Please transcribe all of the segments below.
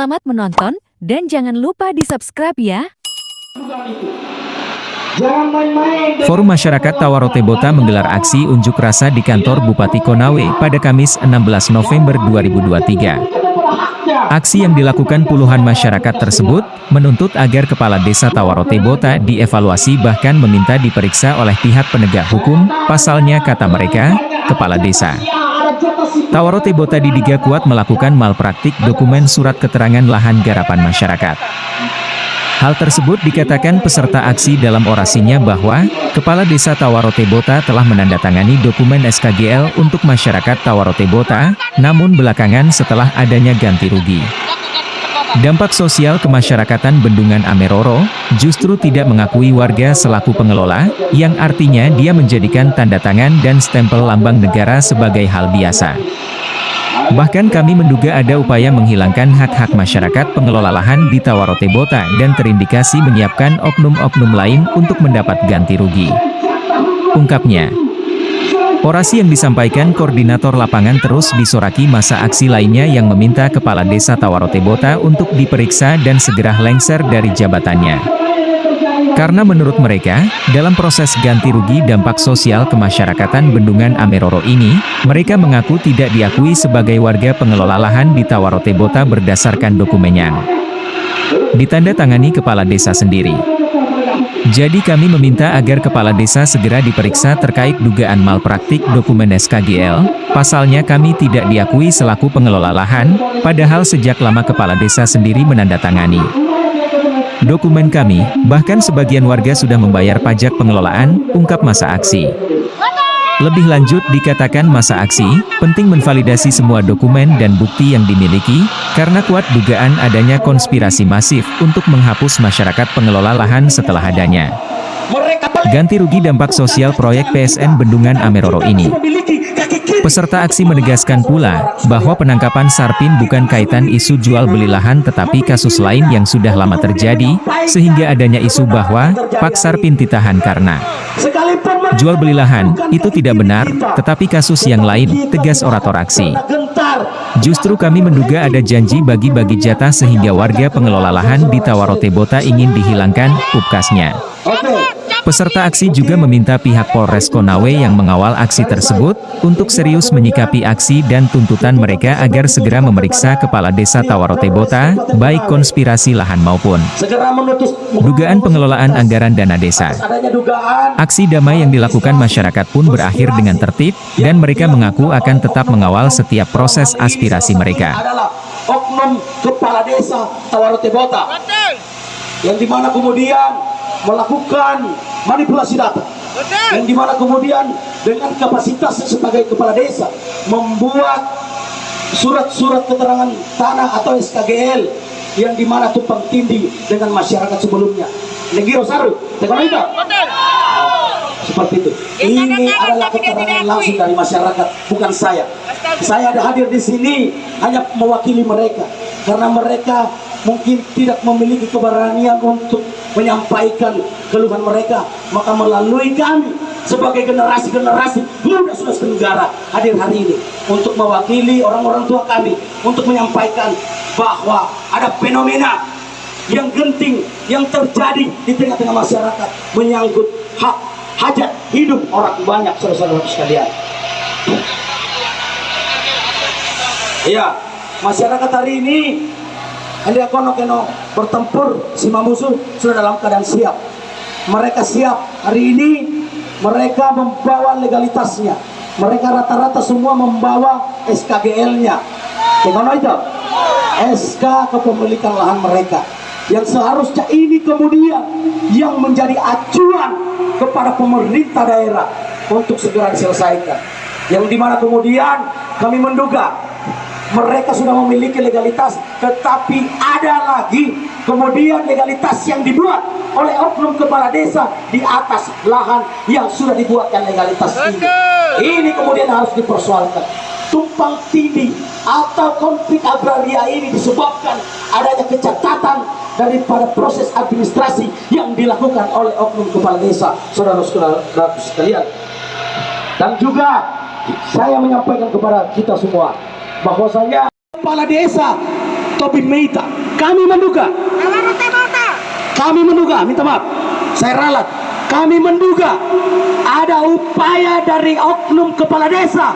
Selamat menonton, dan jangan lupa di-subscribe ya. Forum Masyarakat Tawarotebota menggelar aksi unjuk rasa di kantor Bupati Konawe pada Kamis 16 November 2023. Aksi yang dilakukan puluhan masyarakat tersebut menuntut agar Kepala Desa Tawarotebota dievaluasi, bahkan meminta diperiksa oleh pihak penegak hukum. Pasalnya, kata mereka, Kepala Desa Tawarotebota diduga kuat melakukan malpraktik dokumen surat keterangan lahan garapan masyarakat. Hal tersebut dikatakan peserta aksi dalam orasinya bahwa Kepala Desa Tawarotebota telah menandatangani dokumen SKGL untuk masyarakat Tawarotebota, namun belakangan setelah adanya ganti rugi. Dampak sosial kemasyarakatan Bendungan Ameroro justru tidak mengakui warga selaku pengelola, yang artinya dia menjadikan tanda tangan dan stempel lambang negara sebagai hal biasa. Bahkan kami menduga ada upaya menghilangkan hak-hak masyarakat pengelola lahan di Tawarotebota dan terindikasi menyiapkan oknum-oknum lain untuk mendapat ganti rugi, ungkapnya. Orasi yang disampaikan koordinator lapangan terus disoraki masa aksi lainnya yang meminta Kepala Desa Tawarotebota untuk diperiksa dan segera lengser dari jabatannya. Karena menurut mereka, dalam proses ganti rugi dampak sosial kemasyarakatan Bendungan Ameroro ini, mereka mengaku tidak diakui sebagai warga pengelola lahan di Tawarotebota berdasarkan dokumen yang ditandatangani Kepala Desa sendiri. Jadi kami meminta agar Kepala Desa segera diperiksa terkait dugaan malpraktik dokumen SKGL, pasalnya kami tidak diakui selaku pengelola lahan, padahal sejak lama Kepala Desa sendiri menandatangani dokumen kami, bahkan sebagian warga sudah membayar pajak pengelolaan, ungkap masa aksi. Lebih lanjut dikatakan masa aksi, penting menvalidasi semua dokumen dan bukti yang dimiliki, karena kuat dugaan adanya konspirasi masif untuk menghapus masyarakat pengelola lahan setelah adanya ganti rugi dampak sosial proyek PSN Bendungan Ameroro ini. Peserta aksi menegaskan pula, bahwa penangkapan Sarpin bukan kaitan isu jual beli lahan tetapi kasus lain yang sudah lama terjadi, sehingga adanya isu bahwa Pak Sarpin ditahan karena jual beli lahan, itu tidak benar, tetapi kasus yang lain, tegas orator aksi. Justru kami menduga ada janji bagi-bagi jatah sehingga warga pengelola lahan di Tawarotebota ingin dihilangkan, pupkasnya. Peserta aksi juga meminta pihak Polres Konawe yang mengawal aksi tersebut, untuk serius menyikapi aksi dan tuntutan mereka agar segera memeriksa Kepala Desa Tawarotebota, baik konspirasi lahan maupun dugaan pengelolaan anggaran dana desa. Aksi damai yang dilakukan masyarakat pun berakhir dengan tertib, dan mereka mengaku akan tetap mengawal setiap proses aspirasi mereka. Oknum Kepala Desa Tawarotebota, yang dimana kemudian melakukan manipulasi data, yang dimana kemudian dengan kapasitasnya sebagai kepala desa membuat surat-surat keterangan tanah atau SKGL yang dimana tumpang tindih dengan masyarakat sebelumnya. Negiro Saru, seperti itu. Ini adalah keterangan langsung dari masyarakat, bukan saya. Saya ada hadir di sini hanya mewakili mereka, karena mereka mungkin tidak memiliki keberanian untuk menyampaikan keluhan mereka, maka melalui kami sebagai generasi-generasi muda Sulawesi Tenggara hadir hari ini untuk mewakili orang-orang tua kami, untuk menyampaikan bahwa ada fenomena yang genting yang terjadi di tengah-tengah masyarakat menyangkut hak hajat hidup orang banyak, saudara-saudara sekalian. Iya, masyarakat hari ini Anda kono bertempur si musuh sudah dalam keadaan siap. Mereka siap hari ini, mereka membawa legalitasnya. Mereka rata-rata semua membawa SKGL-nya. Bagaimana itu? SK kepemilikan lahan mereka. Yang seharusnya ini kemudian yang menjadi acuan kepada pemerintah daerah untuk segera diselesaikan. Yang dimana kemudian kami menduga mereka sudah memiliki legalitas, tetapi ada lagi kemudian legalitas yang dibuat oleh oknum kepala desa di atas lahan yang sudah dibuatkan legalitas ini. Ini kemudian harus dipersoalkan. Tumpang tindih atau konflik agraria ini disebabkan adanya kecacatan daripada proses administrasi yang dilakukan oleh oknum kepala desa, saudara-saudara sekalian. Dan juga saya menyampaikan kepada kita semua bahwasanya kepala desa Tobin Meita, kami menduga, minta maaf, saya ralat, kami menduga ada upaya dari oknum kepala desa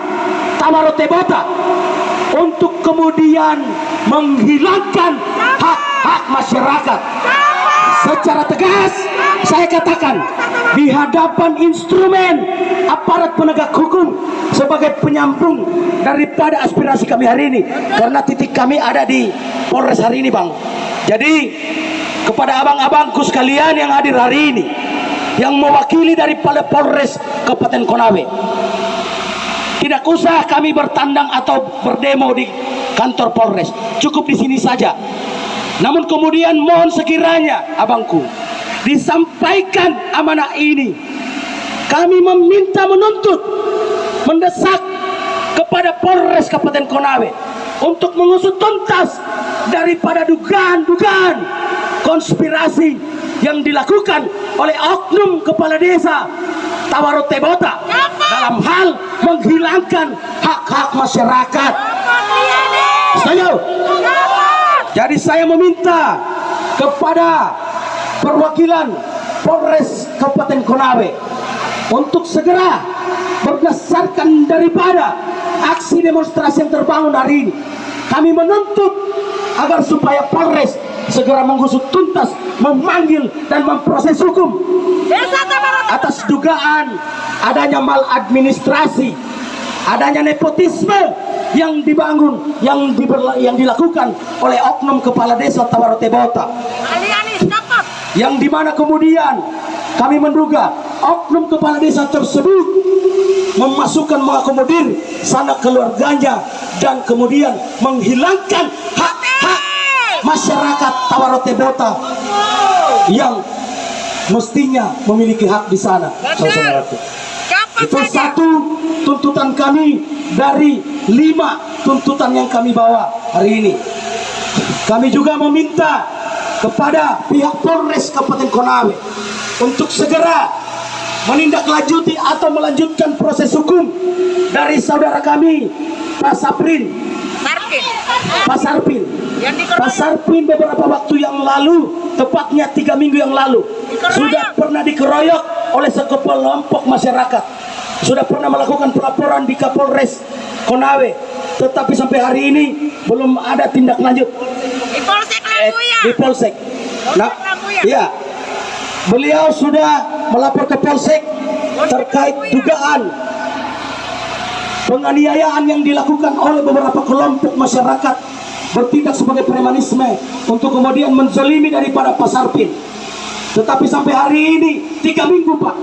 Tawarote Bota untuk kemudian menghilangkan hak-hak masyarakat. Secara tegas saya katakan di hadapan instrumen aparat penegak hukum sebagai penyambung daripada aspirasi kami hari ini, karena titik kami ada di Polres hari ini, Bang. Jadi kepada abang-abangku sekalian yang hadir hari ini, yang mewakili daripada Polres Kabupaten Konawe, tidak usah kami bertandang atau berdemo di kantor Polres, cukup di sini saja. Namun kemudian mohon sekiranya abangku disampaikan amanah ini, kami meminta, menuntut, mendesak kepada Polres Kabupaten Konawe untuk mengusut tuntas daripada dugaan-dugaan konspirasi yang dilakukan oleh oknum kepala desa Tawarote Bota dalam hal menghilangkan hak-hak masyarakat. Setuju? Jadi saya meminta kepada perwakilan Polres Kabupaten Konawe untuk segera berdasarkan daripada aksi demonstrasi yang terbangun hari ini, kami menuntut agar supaya Polres segera mengusut tuntas, memanggil dan memproses hukum atas dugaan adanya maladministrasi, adanya nepotisme yang dibangun, yang dilakukan oleh oknum kepala desa Tawarote Bota, yang dimana kemudian kami menduga oknum kepala desa tersebut memasukkan, mengakomodir sanak keluarganya dan kemudian menghilangkan hak-hak masyarakat Tawarote Bota yang mestinya memiliki hak di sana. Saudaraku, itu satu tuntutan kami dari 5 tuntutan yang kami bawa hari ini. Kami juga meminta kepada pihak Polres Kabupaten Konawe untuk segera menindaklanjuti atau melanjutkan proses hukum dari saudara kami Pak Sarpin beberapa waktu yang lalu, tepatnya 3 minggu yang lalu, sudah pernah dikeroyok oleh sekelompok masyarakat, sudah pernah melakukan pelaporan di Kapolres Konawe, tetapi sampai hari ini belum ada tindak lanjut di Polsek. Nah, iya, beliau sudah melapor ke Polsek terkait dugaan penganiayaan yang dilakukan oleh beberapa kelompok masyarakat bertindak sebagai premanisme untuk kemudian menzalimi daripada Pak Sarpin. Tetapi sampai hari ini 3 minggu Pak,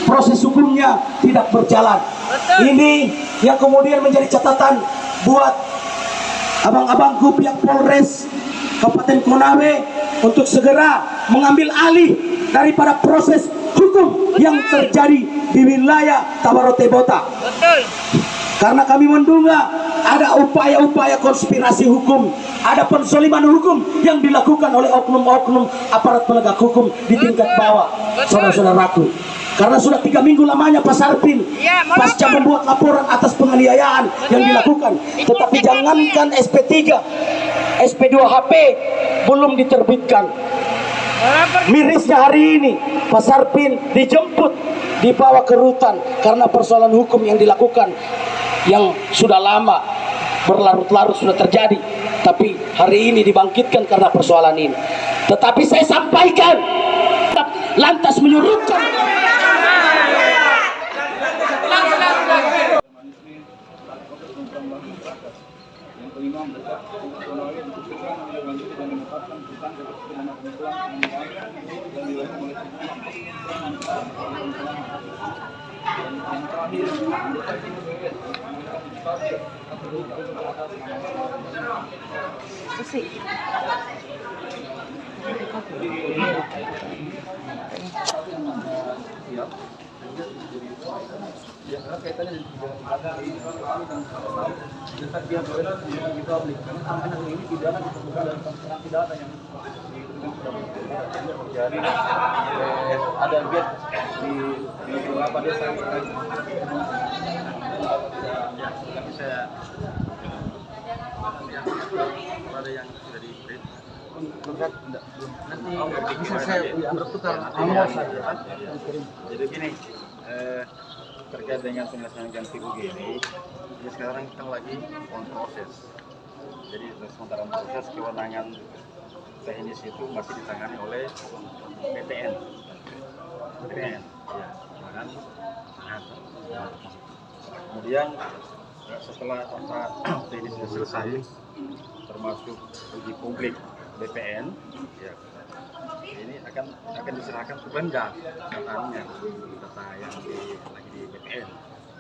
proses hukumnya tidak berjalan. Ini yang kemudian menjadi catatan buat abang-abangku pihak Polres Kabupaten Konawe untuk segera mengambil alih daripada proses hukum yang terjadi di wilayah Tawarote Bota. Karena kami menduga ada upaya-upaya konspirasi hukum, ada pensoliman hukum yang dilakukan oleh oknum-oknum aparat penegak hukum di tingkat bawah, saudara-saudaraku. Karena sudah 3 minggu lamanya Pak Sarpin pasca membuat laporan atas penganiayaan yang dilakukan, tetapi jangankan SP3, SP2HP belum diterbitkan. Mirisnya hari ini Pak Sarpin dijemput, dibawa ke rutan karena persoalan hukum yang dilakukan yang sudah lama berlarut-larut sudah terjadi, tapi hari ini dibangkitkan karena persoalan ini. Tetapi saya sampaikan, lantas menyurutkan Ya, karena kaitannya dengan dia boleh kita aplikasikan sampai hari ini tidak ada ditemukan dalam peraturan pidana yang terjadi ada gap di beberapa desa tapi saya ada yang sudah di print nanti bisa saya bertukar nomor saja. Jadi gini, terkait dengan penyelesaian ganti rugi ini sekarang kita lagi on proses. Jadi sementara proses kewenangan teknis itu masih ditangani oleh BPN ya, kan? Kemudian setelah teknis selesai termasuk uji publik BPN ya, ini akan diserahkan ke Pemda datanya, data yang lagi di BPN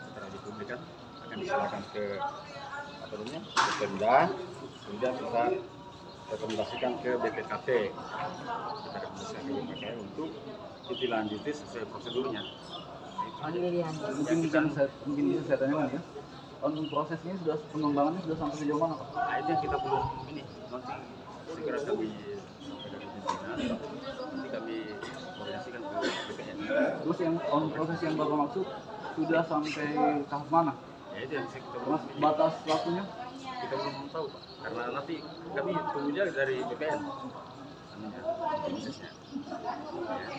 setelah dipublikkan akan diserahkan ke Pemda, kemudian kita rekomendasikan ke BPKP untuk dilanjuti sesuai prosedurnya. Mungkin bisa saya tanyakan ya, untuk prosesnya sudah pengembangannya sudah sampai sejauh mana Pak? Nah, itu yang kita belum ini nanti segera kami sampaikan ke pimpinan, nanti kami koordinasikan ke BPN. Terus yang on proses yang Bapak maksud sudah sampai tahap mana? Ya itu yang kita belum. Batas waktunya kita belum tahu Pak, karena nanti kami tunggunya dari BPN prosesnya.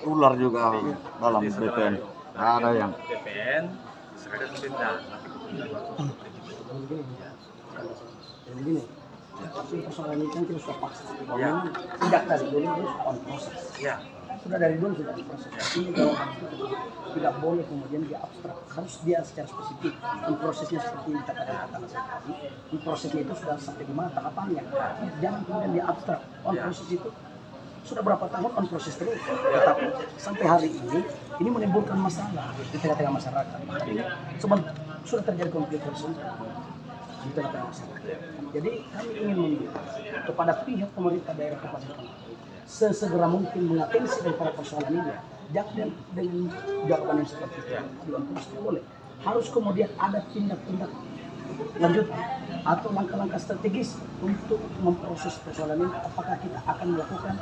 Ular juga dalam BPN. Ada yang BPN diserahkan ke Pemda. Begini, tapi persoalan ini kan kita sudah paksa. Tidak dari dulu harus on proses. Ya. Sudah dari dulu sudah diproses. Ini jawaban itu tidak boleh kemudian dia abstrak, harus dia secara spesifik. On prosesnya seperti yang kita katakan tadi. On prosesnya itu sudah sampai di mana tahapannya. Jangan kemudian dia abstrak. On proses itu sudah berapa tahun on proses terus, tetapi sampai hari ini menimbulkan masalah di tengah-tengah masyarakat. Sebab sudah terjadi konflik horizontal di tengah-tengah masyarakat. Jadi kami ingin meminta kepada pihak pemerintah daerah Kabupaten Konawe sesegera mungkin mengatensi daripada persoalan ini. Jangan dengan jawaban yang seperti itu tidak boleh. Harus kemudian ada tindak-tindak lanjutan atau langkah-langkah strategis untuk memproses persoalan ini. Apakah kita akan melakukan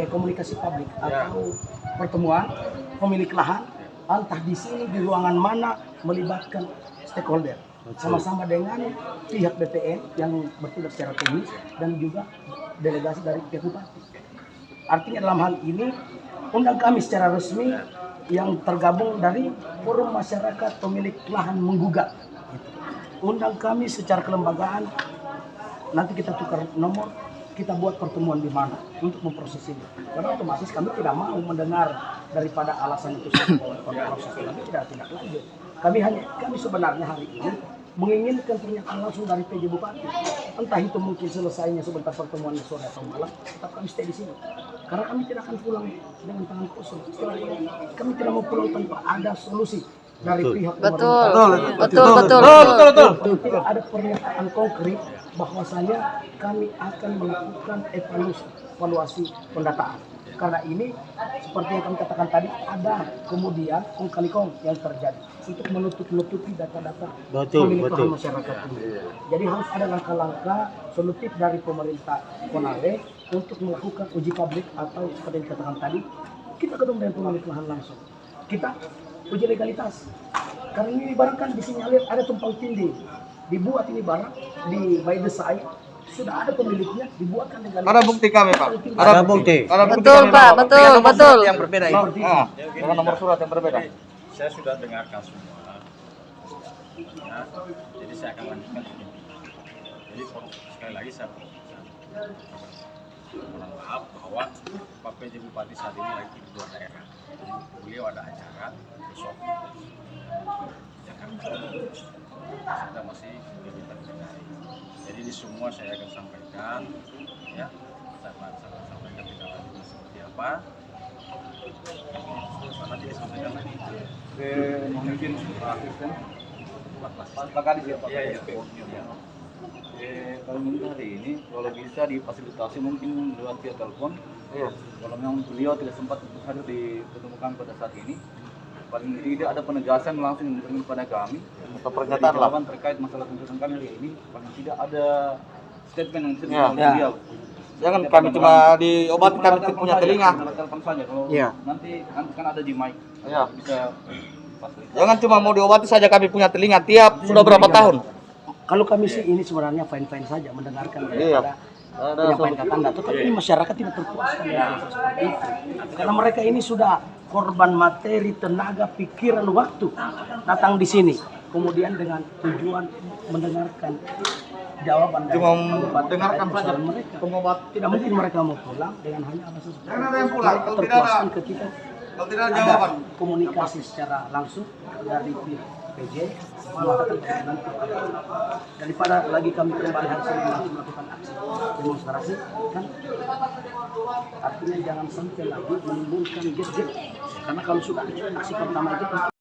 komunikasi publik atau pertemuan pemilik lahan, entah di sini di ruangan mana, melibatkan stakeholder sama-sama dengan pihak BPN yang bertugas secara teknis dan juga delegasi dari pihak bupati. Artinya dalam hal ini undang kami secara resmi yang tergabung dari forum masyarakat pemilik lahan menggugat. Undang kami secara kelembagaan, nanti kita tukar nomor, kita buat pertemuan di mana untuk memproses ini. Karena otomatis kami tidak mau mendengar daripada alasan itu proses, kami tidak lanjut. Kami sebenarnya hari ini menginginkan pernyataan langsung dari PJ Bupati. Entah itu mungkin selesainya sebentar pertemuannya sore atau malam, tetap kami stay di sini. Karena kami tidak akan pulang dengan tangan kosong. Setelah ini, kami tidak mau pulang tanpa ada solusi dari pihak Betul. Tidak ada pernyataan konkret bahwasanya kami akan melakukan evaluasi pendataan. Karena ini seperti yang kami katakan tadi, ada kemudian kong kali kong yang terjadi untuk menutupi data-data pemilik lahan masyarakat ini. Jadi harus ada langkah-langkah solutif dari pemerintah Konawe untuk melakukan uji publik atau seperti yang dikatakan tadi, kita ketemu dengan pemilik lahan langsung. Kita uji legalitas. Karena ini barang kan disinyalir ada tumpang tindih. Dibuat ini barang di by the side, sudah ada pemiliknya, dibuatkan legalitas. ada bukti kami Pak. Ada bukti. Betul Pak, betul. Yang berbeda ini. Dengan nomor surat yang berbeda. Saya sudah dengarkan semua. Jadi saya akan lanjutkan ini. Jadi sekali lagi saya mohon maaf bahwa Pak PJ Bupati saat ini lagi di luar daerah. Beliau ada acara besok Jakarta. Kita masih diminta kendali. Jadi ini semua saya akan sampaikan, ya. Saya akan sampaikan tindak lanjutnya seperti apa. Nanti disampaikan lagi ke mungkin Pak Asisten. Pak Kadis ya Pak. Iya. Kalau untuk hari ini, kalau bisa difasilitasi mungkin lewat via telepon. Iya. Kalau memang beliau tidak sempat untuk hadir ditemukan pada saat ini, paling tidak ada penegasan langsung yang diberikan kepada kami. Atau pernyataan lah. Jawaban terkait masalah tuntutan kami hari ini, paling tidak ada statement yang bisa Ya. diberikan oleh beliau. Jangan kami cuma diobati, kami punya telinga. Telepon saja. Kalau Iya. nanti kan ada di mic, Iya. bisa fasilitasi. Jangan cuma mau diobati saja, kami punya telinga tiap sudah berapa tahun. Kalau kami sih ini sebenarnya fine-fine saja mendengarkan Iya. daripada penyampaian Kakanda, tetapi ini masyarakat tidak terpuaskan dengan hal seperti itu. Karena mereka ini sudah korban materi, tenaga, pikiran, waktu datang di sini. Kemudian dengan tujuan mendengarkan jawaban dari Cuma debat mendengarkan terkait saja. persoalan mereka. Pengobat. Tidak mungkin mereka mau pulang dengan hanya alasan seperti Jangan ada itu. yang pulang, Mereka kalau tidak ada- terpuaskan ketika Kalau tidak ada ada jawaban. komunikasi secara langsung dari pihak PJ mengatakan bahwa nanti daripada lagi kami kembali hari Senin nanti melakukan aksi demonstrasi kan artinya jangan sampai lagi menimbulkan gap karena kalau sudah aksi pertama itu